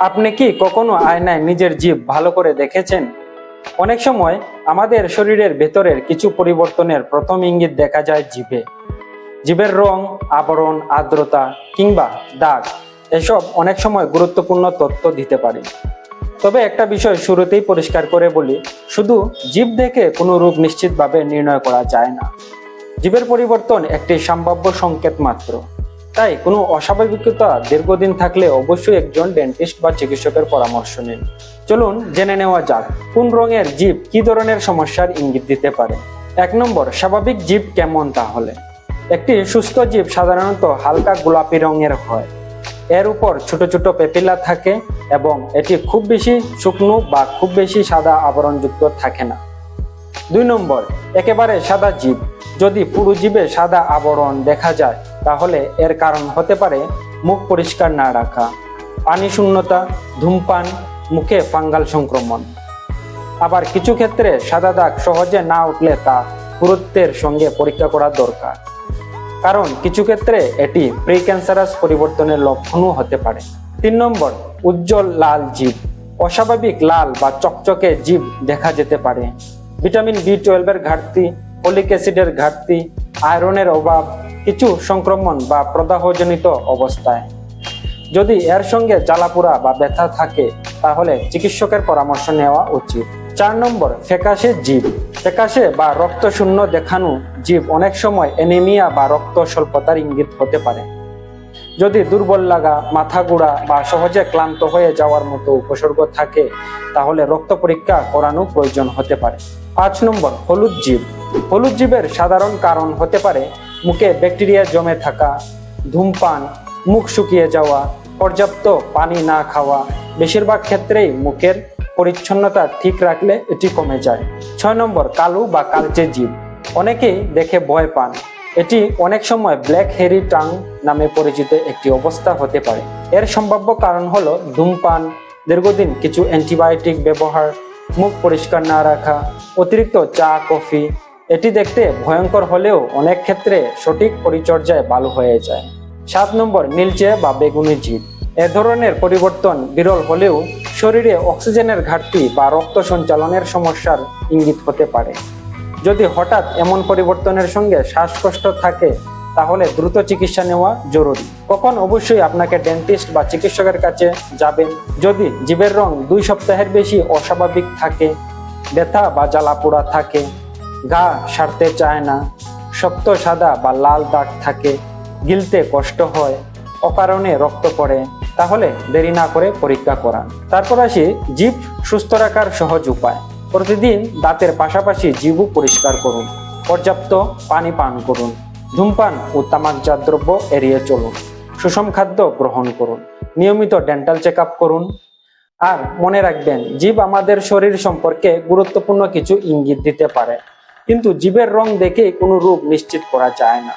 আপনি কি কখনো আয়নায় নিজের জিভ ভালো করে দেখেছেন? অনেক সময় আমাদের শরীরের ভেতরের কিছু পরিবর্তনের প্রথম ইঙ্গিত দেখা যায় জিভে। জিভের রং, আবরণ, আর্দ্রতা কিংবা দাগ এসব অনেক সময় গুরুত্বপূর্ণ তথ্য দিতে পারে। তবে একটা বিষয় শুরুতেই পরিষ্কার করে বলি, শুধু জিভ দেখে কোনো রোগ নিশ্চিতভাবে নির্ণয় করা যায় না। জিভের পরিবর্তন একটি সম্ভাব্য সংকেত মাত্র। তাই কোনো অস্বাভাবিকতা দীর্ঘদিন থাকলে অবশ্যই একজন ডেন্টিস্ট বা চিকিৎসকের পরামর্শ নিন। চলুন জেনে নেওয়া যাক কোন রঙের জিভ কি ধরনের সমস্যার ইঙ্গিত দিতে পারে। 1 নম্বর, স্বাভাবিক জিভ কেমন? তাহলে একটি সুস্থ জিভ সাধারণত হালকা গোলাপি রঙের হয়। এর উপর ছোট ছোট পেপিলা থাকে এবং এটি খুব বেশি শুকনো বা খুব বেশি সাদা আবরণযুক্ত থাকে না। 2 নম্বর, একেবারে সাদা জিভ। যদি পুরো জিভে সাদা আবরণ দেখা যায় তাহলে এর কারণ হতে পারে মুখ পরিষ্কার না রাখা, পানি শূন্যতা, ধূমপান, মুখে ফাঙ্গাল সংক্রমণ। আবার কিছু ক্ষেত্রে সাদা দাগ সহজে না উঠলে তা গুরুত্বের সঙ্গে পরীক্ষা করা দরকার, কারণ কিছু ক্ষেত্রে এটি প্রি-ক্যান্সারাস পরিবর্তনের লক্ষণও হতে পারে। 3 নম্বর, উজ্জ্বল লাল জিভ। অস্বাভাবিক লাল বা চকচকে জিভ দেখা যেতে পারে ভিটামিন B12 এর ঘাটতি, ফলিক অ্যাসিডের ঘাটতি, আয়রনের অভাব, কিছু সংক্রমণ বা প্রদাহজনিত অবস্থায়। যদি এর সঙ্গে জ্বালাপোড়া বা ব্যথা থাকে তাহলে চিকিৎসকের পরামর্শ নেওয়া উচিত। 4 নম্বর, ফ্যাকাশে জিভ। ফ্যাকাশে বা রক্তশূন্য দেখানো জিভ অনেক সময় অ্যানিমিয়া বা রক্ত স্বল্পতার ইঙ্গিত হতে পারে। যদি দুর্বল লাগা, মাথা ঘোরা বা সহজে ক্লান্ত হয়ে যাওয়ার মতো উপসর্গ থাকে তাহলে রক্ত পরীক্ষা করানো প্রয়োজন হতে পারে। 5 নম্বর, হলুদ জিভ। হলুদ জিভের সাধারণ কারণ হতে পারে মুখে ব্যাকটেরিয়া জমে থাকা, ধূমপান, মুখ শুকিয়ে যাওয়া, পর্যাপ্ত পানি না খাওয়া। বেশিরভাগ ক্ষেত্রেই মুখের পরিচ্ছন্নতা ঠিক রাখলে এটি কমে যায়। 6 নম্বর, কালো বা কালচে জিভ। অনেকেই দেখে ভয় পান। এটি অনেক সময় ব্ল্যাক হেরি টাং নামে পরিচিত একটি অবস্থা হতে পারে। এর সম্ভাব্য কারণ হলো ধূমপান, দীর্ঘদিন কিছু অ্যান্টিবায়োটিক ব্যবহার, মুখ পরিষ্কার না রাখা, অতিরিক্ত চা, কফি। এটি দেখতে ভয়ঙ্কর হলেও অনেক ক্ষেত্রে সঠিক পরিচর্যায় ভালো হয়ে যায়। 7 নম্বর, নীলচে বা বেগুনি জিভ। এ ধরনের পরিবর্তন বিরল হলেও শরীরে অক্সিজেনের ঘাটতি বা রক্ত সঞ্চালনের সমস্যার ইঙ্গিত হতে পারে। যদি হঠাৎ এমন পরিবর্তনের সঙ্গে শ্বাসকষ্ট থাকে তাহলে দ্রুত চিকিৎসা নেওয়া জরুরি। কখন অবশ্যই আপনাকে ডেন্টিস্ট বা চিকিৎসকের কাছে যাবেন? যদি জিভের রং 2 সপ্তাহের বেশি অস্বাভাবিক থাকে, ব্যথা বা জ্বালাপোড়া থাকে, গা সারতে চায় না, শক্ত সাদা বা লাল দাগ থাকে, গিলতে কষ্ট হয়, অকারণে রক্ত পড়ে, তাহলে দেরি না করে পরীক্ষা করান। তারপর আসি জিভ সুস্থ রাখার সহজ উপায়। প্রতিদিন দাঁতের পাশাপাশি জিভও পরিষ্কার করুন, পর্যাপ্ত পানি পান করুন, ধূমপান ও তামাকজাত দ্রব্য এড়িয়ে চলুন, সুষম খাদ্য গ্রহণ করুন, নিয়মিত ডেন্টাল চেক আপ করুন। আর মনে রাখবেন, জিভ আমাদের শরীর সম্পর্কে গুরুত্বপূর্ণ কিছু ইঙ্গিত দিতে পারে, কিন্তু জিভের রং দেখে কোনো রোগ নিশ্চিত করা যায় না।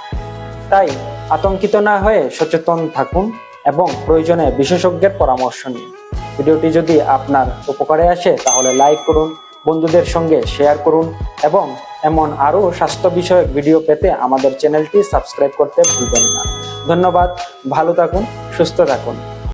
তাই আতঙ্কিত না হয়ে সচেতন থাকুন এবং প্রয়োজনে বিশেষজ্ঞের পরামর্শ নিন। ভিডিওটি যদি আপনার উপকারে আসে তাহলে লাইক করুন, বন্ধুদের সঙ্গে শেয়ার করুন এবং এমন আরও স্বাস্থ্য বিষয়ক ভিডিও পেতে আমাদের চ্যানেলটি সাবস্ক্রাইব করতে ভুলবেন না। ধন্যবাদ, ভালো থাকুন, সুস্থ থাকুন।